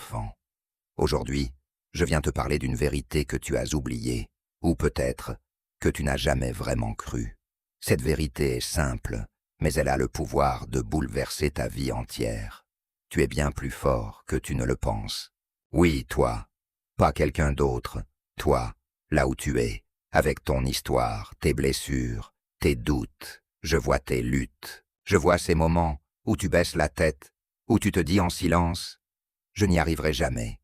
enfant. Aujourd'hui, je viens te parler d'une vérité que tu as oubliée, ou peut-être que tu n'as jamais vraiment cru. Cette vérité est simple, mais elle a le pouvoir de bouleverser ta vie entière. Tu es bien plus fort que tu ne le penses. Oui, toi, pas quelqu'un d'autre, toi, là où tu es, avec ton histoire, tes blessures, tes doutes, je vois tes luttes, je vois ces moments où tu baisses la tête, où tu te dis en silence « Je n'y arriverai jamais ».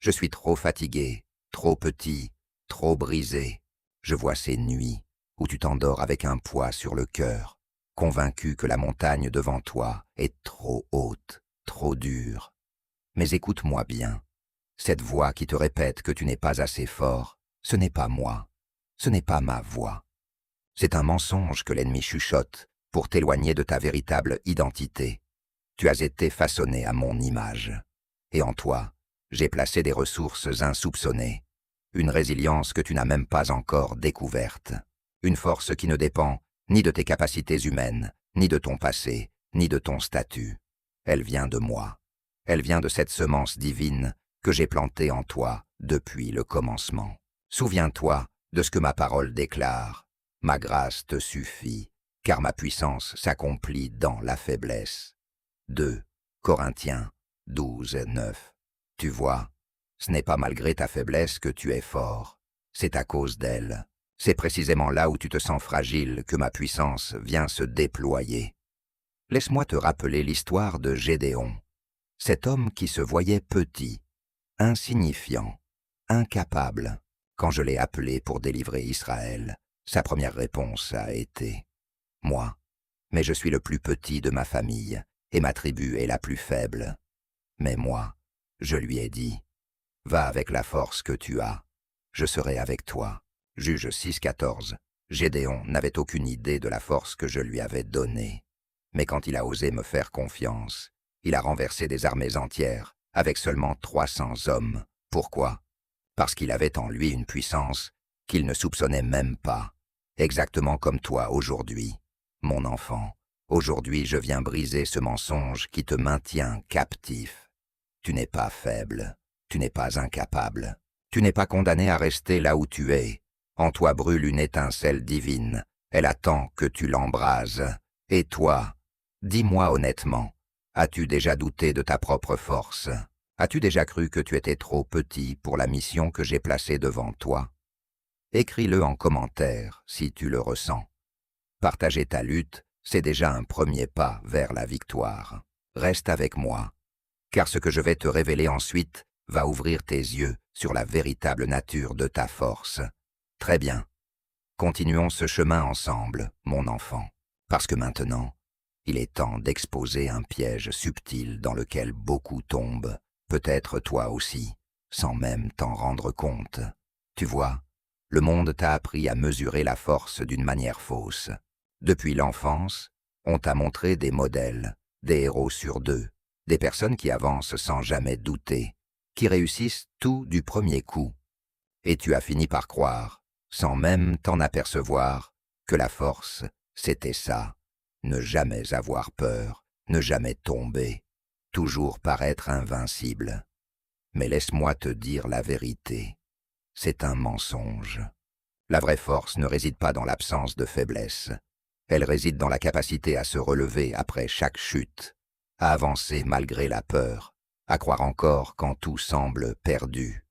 Je suis trop fatigué, trop petit, trop brisé. Je vois ces nuits où tu t'endors avec un poids sur le cœur, convaincu que la montagne devant toi est trop haute, trop dure. Mais écoute-moi bien, cette voix qui te répète que tu n'es pas assez fort, ce n'est pas moi, ce n'est pas ma voix. C'est un mensonge que l'ennemi chuchote pour t'éloigner de ta véritable identité. Tu as été façonné à mon image. Et en toi, j'ai placé des ressources insoupçonnées, une résilience que tu n'as même pas encore découverte, une force qui ne dépend ni de tes capacités humaines, ni de ton passé, ni de ton statut. Elle vient de moi. Elle vient de cette semence divine que j'ai plantée en toi depuis le commencement. Souviens-toi de ce que ma parole déclare. Ma grâce te suffit, car ma puissance s'accomplit dans la faiblesse. 2 Corinthiens 12:9. Tu vois, ce n'est pas malgré ta faiblesse que tu es fort, c'est à cause d'elle. C'est précisément là où tu te sens fragile que ma puissance vient se déployer. Laisse-moi te rappeler l'histoire de Gédéon, cet homme qui se voyait petit, insignifiant, incapable. Quand je l'ai appelé pour délivrer Israël, sa première réponse a été « Moi, mais je suis le plus petit de ma famille, et ma tribu est la plus faible. Mais moi, je lui ai dit, va avec la force que tu as, je serai avec toi. » Juge 6,14. Gédéon n'avait aucune idée de la force que je lui avais donnée. Mais quand il a osé me faire confiance, il a renversé des armées entières avec seulement 300 hommes. Pourquoi? Parce qu'il avait en lui une puissance qu'il ne soupçonnait même pas, exactement comme toi aujourd'hui, mon enfant. Aujourd'hui, je viens briser ce mensonge qui te maintient captif. Tu n'es pas faible, tu n'es pas incapable, tu n'es pas condamné à rester là où tu es. En toi brûle une étincelle divine, elle attend que tu l'embrases. Et toi, dis-moi honnêtement, as-tu déjà douté de ta propre force? As-tu déjà cru que tu étais trop petit pour la mission que j'ai placée devant toi? Écris-le en commentaire si tu le ressens. Partager ta lutte, c'est déjà un premier pas vers la victoire. Reste avec moi, car ce que je vais te révéler ensuite va ouvrir tes yeux sur la véritable nature de ta force. Très bien. Continuons ce chemin ensemble, mon enfant, parce que maintenant, il est temps d'exposer un piège subtil dans lequel beaucoup tombent, peut-être toi aussi, sans même t'en rendre compte. Tu vois, le monde t'a appris à mesurer la force d'une manière fausse. Depuis l'enfance, on t'a montré des modèles, des héros sur deux, des personnes qui avancent sans jamais douter, qui réussissent tout du premier coup. Et tu as fini par croire, sans même t'en apercevoir, que la force, c'était ça, ne jamais avoir peur, ne jamais tomber, toujours paraître invincible. Mais laisse-moi te dire la vérité, c'est un mensonge. La vraie force ne réside pas dans l'absence de faiblesse. Elle réside dans la capacité à se relever après chaque chute, à avancer malgré la peur, à croire encore quand tout semble perdu.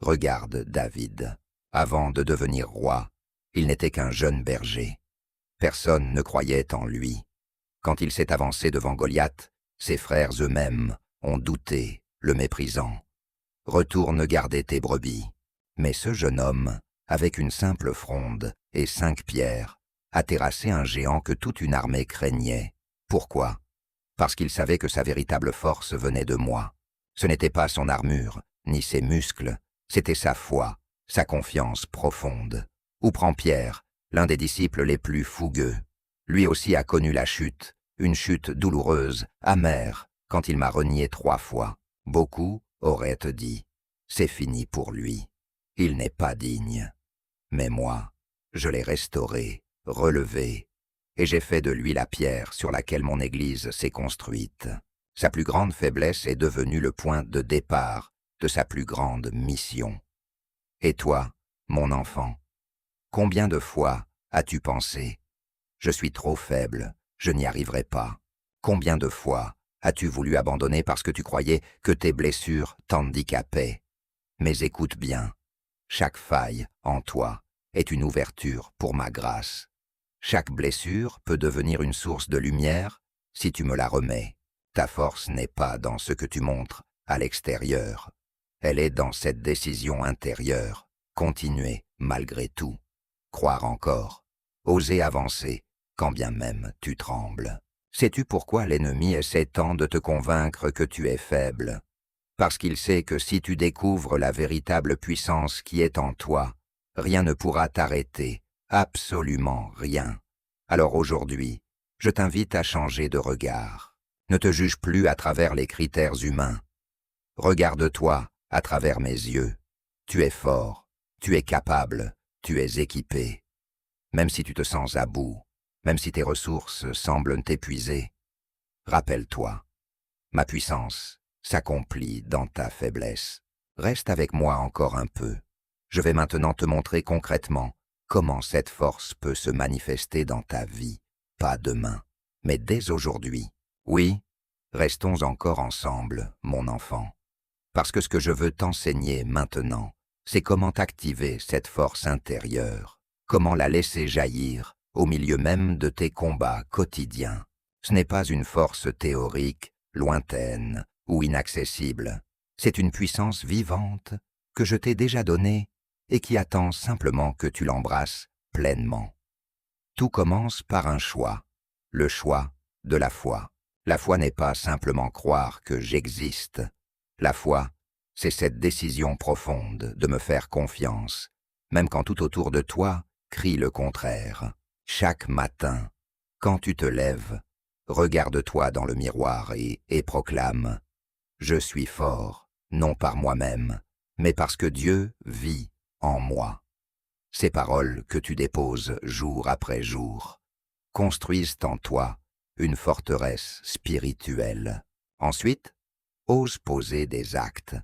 Regarde David. Avant de devenir roi, il n'était qu'un jeune berger. Personne ne croyait en lui. Quand il s'est avancé devant Goliath, ses frères eux-mêmes ont douté, le méprisant. Retourne garder tes brebis. Mais ce jeune homme, avec une simple fronde et 5 pierres, a terrassé un géant que toute une armée craignait. Pourquoi? Parce qu'il savait que sa véritable force venait de moi. Ce n'était pas son armure, ni ses muscles, c'était sa foi, sa confiance profonde. Ou prends Pierre, l'un des disciples les plus fougueux. Lui aussi a connu la chute, une chute douloureuse, amère, quand il m'a renié 3 fois. Beaucoup auraient dit, c'est fini pour lui. Il n'est pas digne. Mais moi, je l'ai restauré, relevé, et j'ai fait de lui la pierre sur laquelle mon Église s'est construite. Sa plus grande faiblesse est devenue le point de départ de sa plus grande mission. Et toi, mon enfant, combien de fois as-tu pensé « Je suis trop faible, je n'y arriverai pas ». Combien de fois as-tu voulu abandonner parce que tu croyais que tes blessures t'handicapaient? Mais écoute bien, chaque faille en toi est une ouverture pour ma grâce. Chaque blessure peut devenir une source de lumière si tu me la remets. Ta force n'est pas dans ce que tu montres à l'extérieur. Elle est dans cette décision intérieure. Continuer malgré tout. Croire encore. Oser avancer, quand bien même tu trembles. Sais-tu pourquoi l'ennemi essaie tant de te convaincre que tu es faible? Parce qu'il sait que si tu découvres la véritable puissance qui est en toi, rien ne pourra t'arrêter, absolument rien. Alors aujourd'hui, je t'invite à changer de regard. Ne te juge plus à travers les critères humains. Regarde-toi à travers mes yeux. Tu es fort, tu es capable, tu es équipé. Même si tu te sens à bout, même si tes ressources semblent t'épuiser, rappelle-toi, ma puissance s'accomplit dans ta faiblesse. Reste avec moi encore un peu. Je vais maintenant te montrer concrètement comment cette force peut se manifester dans ta vie, pas demain, mais dès aujourd'hui. Oui, restons encore ensemble, mon enfant. Parce que ce que je veux t'enseigner maintenant, c'est comment activer cette force intérieure, comment la laisser jaillir au milieu même de tes combats quotidiens. Ce n'est pas une force théorique, lointaine ou inaccessible. C'est une puissance vivante que je t'ai déjà donnée et qui attend simplement que tu l'embrasses pleinement. Tout commence par un choix, le choix de la foi. La foi n'est pas simplement croire que j'existe. La foi, c'est cette décision profonde de me faire confiance, même quand tout autour de toi crie le contraire. Chaque matin, quand tu te lèves, regarde-toi dans le miroir et proclame « Je suis fort, non par moi-même, mais parce que Dieu vit en moi ». Ces paroles que tu déposes jour après jour construisent en toi une forteresse spirituelle. Ensuite, ose poser des actes.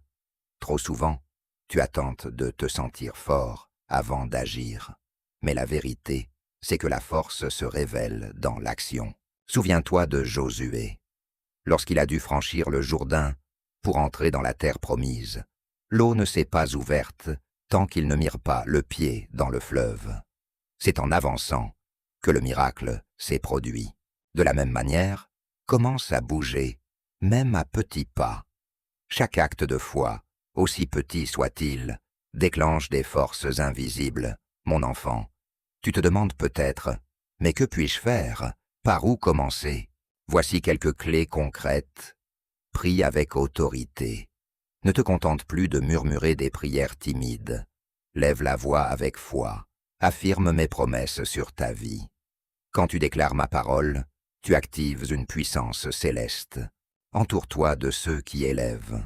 Trop souvent, tu attends de te sentir fort avant d'agir. Mais la vérité, c'est que la force se révèle dans l'action. Souviens-toi de Josué. Lorsqu'il a dû franchir le Jourdain pour entrer dans la terre promise, l'eau ne s'est pas ouverte tant qu'il ne mire pas le pied dans le fleuve. C'est en avançant que le miracle s'est produit. De la même manière, commence à bouger, même à petits pas. Chaque acte de foi, aussi petit soit-il, déclenche des forces invisibles. Mon enfant, tu te demandes peut-être, mais que puis-je faire? Par où commencer? Voici quelques clés concrètes. Prie avec autorité. Ne te contente plus de murmurer des prières timides. Lève la voix avec foi. Affirme mes promesses sur ta vie. Quand tu déclares ma parole, tu actives une puissance céleste. Entoure-toi de ceux qui élèvent.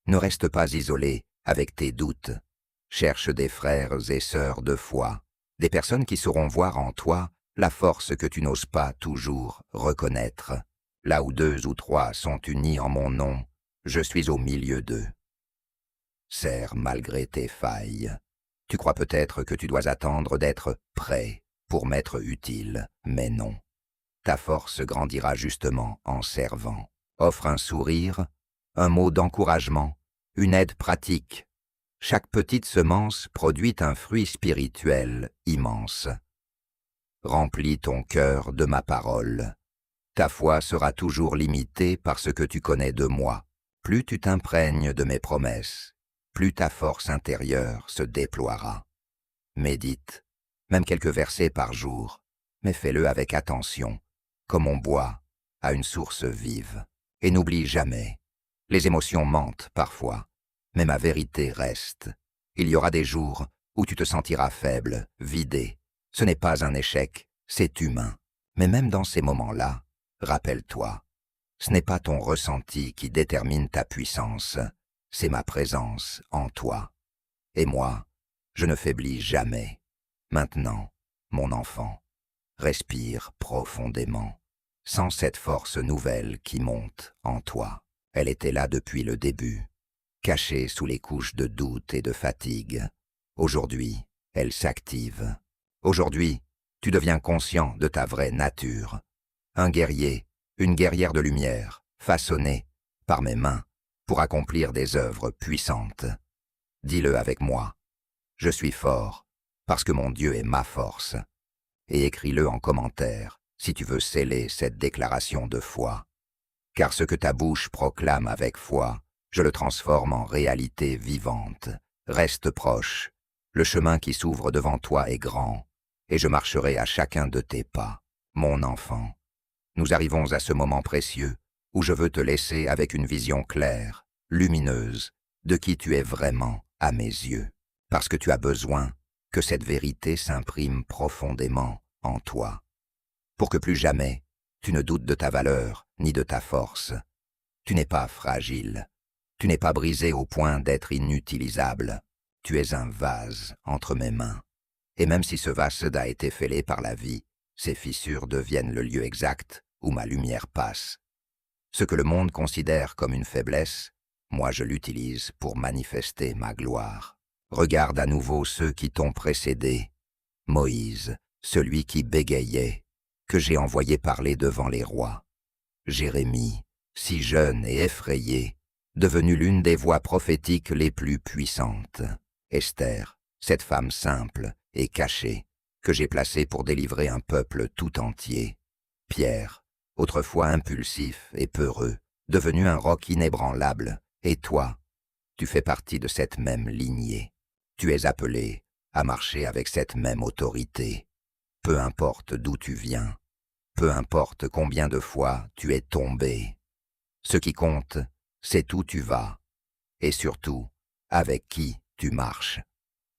Ne reste pas isolé avec tes doutes. Cherche des frères et sœurs de foi, des personnes qui sauront voir en toi la force que tu n'oses pas toujours reconnaître. Là où 2 ou 3 sont unis en mon nom, je suis au milieu d'eux. Serre malgré tes failles. Tu crois peut-être que tu dois attendre d'être prêt pour m'être utile, mais non. Ta force grandira justement en servant. Offre un sourire, un mot d'encouragement, une aide pratique. Chaque petite semence produit un fruit spirituel immense. Remplis ton cœur de ma parole. Ta foi sera toujours limitée par ce que tu connais de moi. Plus tu t'imprègnes de mes promesses, plus ta force intérieure se déploiera. Médite, même quelques versets par jour, mais fais-le avec attention, comme on boit à une source vive. Et n'oublie jamais, les émotions mentent parfois, mais ma vérité reste. Il y aura des jours où tu te sentiras faible, vidé. Ce n'est pas un échec, c'est humain. Mais même dans ces moments-là, rappelle-toi, ce n'est pas ton ressenti qui détermine ta puissance, c'est ma présence en toi. Et moi, je ne faiblis jamais. Maintenant, mon enfant, respire profondément. sans cette force nouvelle qui monte en toi. Elle était là depuis le début, cachée sous les couches de doute et de fatigue. Aujourd'hui, elle s'active. Aujourd'hui, tu deviens conscient de ta vraie nature. Un guerrier, une guerrière de lumière, façonnée par mes mains pour accomplir des œuvres puissantes. Dis-le avec moi. Je suis fort, parce que mon Dieu est ma force. Et écris-le en commentaire si tu veux sceller cette déclaration de foi. Car ce que ta bouche proclame avec foi, je le transforme en réalité vivante. Reste proche. Le chemin qui s'ouvre devant toi est grand, et je marcherai à chacun de tes pas, mon enfant. Nous arrivons à ce moment précieux où je veux te laisser avec une vision claire, lumineuse, de qui tu es vraiment à mes yeux, parce que tu as besoin que cette vérité s'imprime profondément en toi, pour que plus jamais tu ne doutes de ta valeur ni de ta force. Tu n'es pas fragile, tu n'es pas brisé au point d'être inutilisable, tu es un vase entre mes mains. Et même si ce vase a été fêlé par la vie, ses fissures deviennent le lieu exact où ma lumière passe. Ce que le monde considère comme une faiblesse, moi je l'utilise pour manifester ma gloire. Regarde à nouveau ceux qui t'ont précédé. Moïse, celui qui bégayait, que j'ai envoyé parler devant les rois. Jérémie, si jeune et effrayé, devenu l'une des voix prophétiques les plus puissantes. Esther, cette femme simple et cachée, que j'ai placée pour délivrer un peuple tout entier. Pierre, autrefois impulsif et peureux, devenu un roc inébranlable. Et toi, tu fais partie de cette même lignée. Tu es appelé à marcher avec cette même autorité. Peu importe d'où tu viens, peu importe combien de fois tu es tombé. Ce qui compte, c'est où tu vas, et surtout, avec qui tu marches.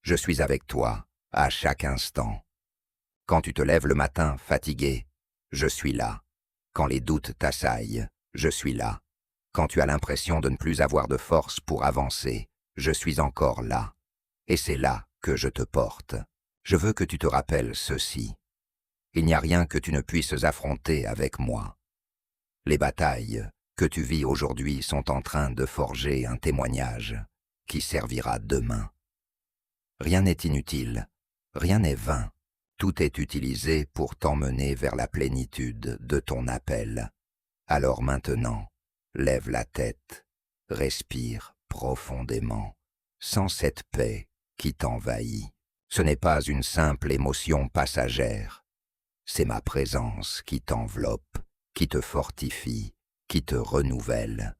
Je suis avec toi à chaque instant. Quand tu te lèves le matin fatigué, je suis là. Quand les doutes t'assaillent, je suis là. Quand tu as l'impression de ne plus avoir de force pour avancer, je suis encore là. Et c'est là que je te porte. Je veux que tu te rappelles ceci. Il n'y a rien que tu ne puisses affronter avec moi. Les batailles que tu vis aujourd'hui sont en train de forger un témoignage qui servira demain. Rien n'est inutile, rien n'est vain. Tout est utilisé pour t'emmener vers la plénitude de ton appel. Alors maintenant, lève la tête, respire profondément, sens cette paix qui t'envahit. Ce n'est pas une simple émotion passagère, c'est ma présence qui t'enveloppe, qui te fortifie, qui te renouvelle.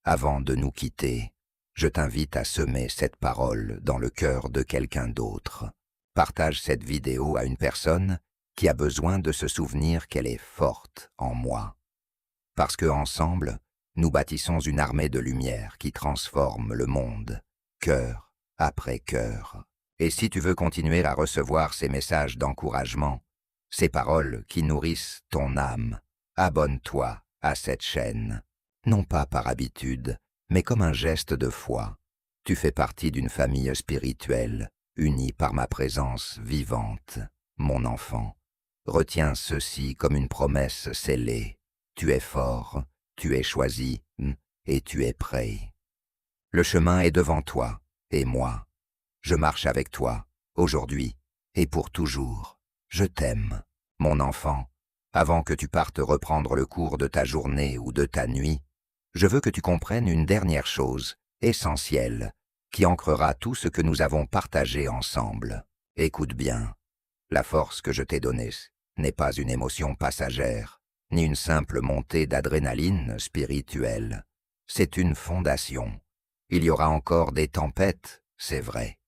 Avant de nous quitter, je t'invite à semer cette parole dans le cœur de quelqu'un d'autre. Partage cette vidéo à une personne qui a besoin de se souvenir qu'elle est forte en moi. Parce que ensemble, nous bâtissons une armée de lumière qui transforme le monde, cœur après cœur. Et si tu veux continuer à recevoir ces messages d'encouragement, ces paroles qui nourrissent ton âme, abonne-toi à cette chaîne. Non pas par habitude, mais comme un geste de foi. Tu fais partie d'une famille spirituelle, unie par ma présence vivante, mon enfant. Retiens ceci comme une promesse scellée. Tu es fort, tu es choisi, et tu es prêt. Le chemin est devant toi, et moi. Je marche avec toi, aujourd'hui, et pour toujours. Je t'aime, mon enfant. Avant que tu partes reprendre le cours de ta journée ou de ta nuit, je veux que tu comprennes une dernière chose, essentielle, qui ancrera tout ce que nous avons partagé ensemble. Écoute bien, la force que je t'ai donnée n'est pas une émotion passagère, ni une simple montée d'adrénaline spirituelle. C'est une fondation. Il y aura encore des tempêtes, c'est vrai.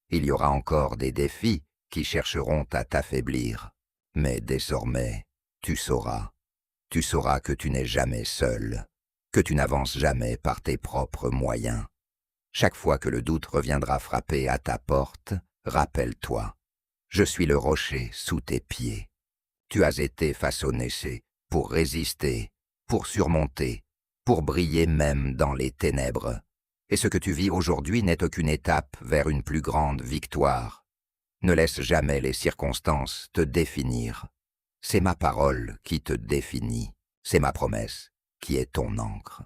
Il y aura encore des défis qui chercheront à t'affaiblir. Mais désormais, tu sauras que tu n'es jamais seul, que tu n'avances jamais par tes propres moyens. Chaque fois que le doute reviendra frapper à ta porte, rappelle-toi, je suis le rocher sous tes pieds. Tu as été façonné pour résister, pour surmonter, pour briller même dans les ténèbres. Et ce que tu vis aujourd'hui n'est aucune étape vers une plus grande victoire. Ne laisse jamais les circonstances te définir. C'est ma parole qui te définit. C'est ma promesse, qui est ton encre.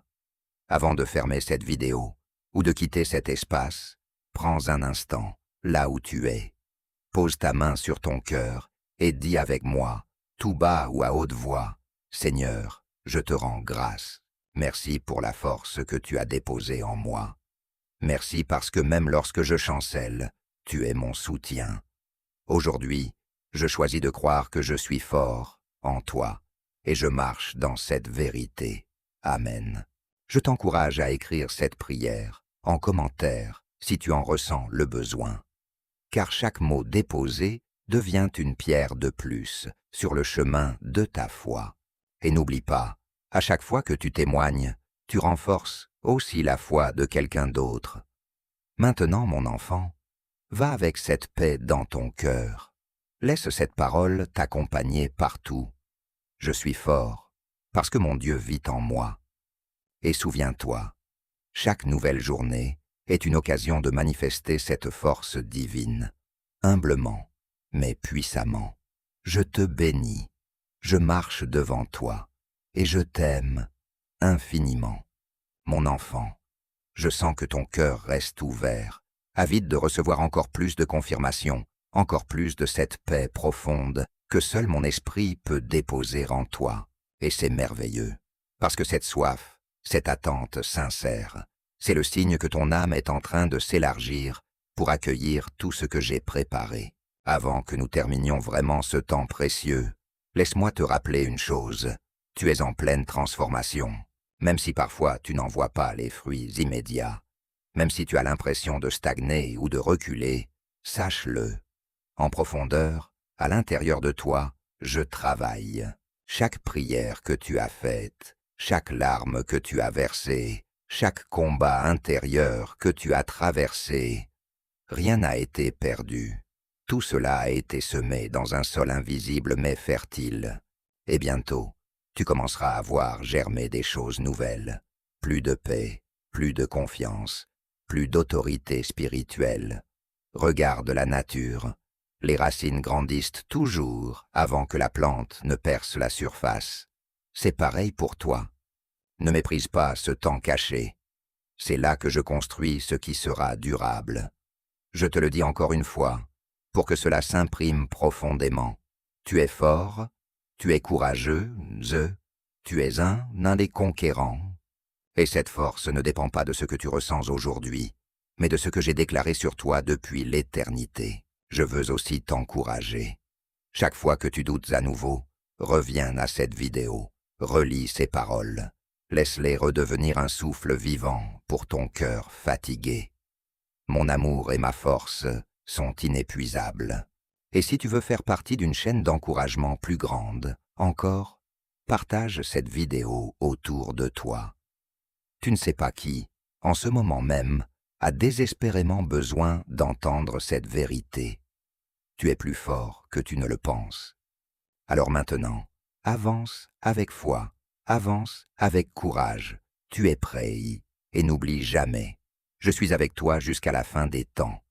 Avant de fermer cette vidéo, ou de quitter cet espace, prends un instant, là où tu es. Pose ta main sur ton cœur et dis avec moi, tout bas ou à haute voix, « Seigneur, je te rends grâce. Merci pour la force que tu as déposée en moi. Merci parce que même lorsque je chancelle, tu es mon soutien. Aujourd'hui, je choisis de croire que je suis fort en toi et je marche dans cette vérité. Amen. Je t'encourage à écrire cette prière en commentaire si tu en ressens le besoin. Car chaque mot déposé devient une pierre de plus sur le chemin de ta foi. Et n'oublie pas, à chaque fois que tu témoignes, tu renforces aussi la foi de quelqu'un d'autre. Maintenant, mon enfant, va avec cette paix dans ton cœur. Laisse cette parole t'accompagner partout. Je suis fort, parce que mon Dieu vit en moi. Et souviens-toi, chaque nouvelle journée est une occasion de manifester cette force divine, humblement, mais puissamment. Je te bénis, je marche devant toi, et je t'aime infiniment. Mon enfant, je sens que ton cœur reste ouvert, avide de recevoir encore plus de confirmation, encore plus de cette paix profonde que seul mon esprit peut déposer en toi. Et c'est merveilleux, parce que cette soif, cette attente sincère, c'est le signe que ton âme est en train de s'élargir pour accueillir tout ce que j'ai préparé. Avant que nous terminions vraiment ce temps précieux, laisse-moi te rappeler une chose. Tu es en pleine transformation, même si parfois tu n'en vois pas les fruits immédiats. Même si tu as l'impression de stagner ou de reculer, sache-le. En profondeur, à l'intérieur de toi, je travaille. Chaque prière que tu as faite, chaque larme que tu as versée, chaque combat intérieur que tu as traversé, rien n'a été perdu. Tout cela a été semé dans un sol invisible mais fertile. Et bientôt, tu commenceras à voir germer des choses nouvelles. Plus de paix, plus de confiance, plus d'autorité spirituelle. Regarde la nature. Les racines grandissent toujours avant que la plante ne perce la surface. C'est pareil pour toi. Ne méprise pas ce temps caché. C'est là que je construis ce qui sera durable. Je te le dis encore une fois, pour que cela s'imprime profondément. Tu es fort, tu es courageux, tu es un des conquérants. Et cette force ne dépend pas de ce que tu ressens aujourd'hui, mais de ce que j'ai déclaré sur toi depuis l'éternité. Je veux aussi t'encourager. Chaque fois que tu doutes à nouveau, reviens à cette vidéo, relis ces paroles. Laisse-les redevenir un souffle vivant pour ton cœur fatigué. Mon amour et ma force sont inépuisables. Et si tu veux faire partie d'une chaîne d'encouragement plus grande, encore, partage cette vidéo autour de toi. Tu ne sais pas qui, en ce moment même, a désespérément besoin d'entendre cette vérité. Tu es plus fort que tu ne le penses. Alors maintenant, avance avec foi, avance avec courage. Tu es prêt et n'oublie jamais, je suis avec toi jusqu'à la fin des temps.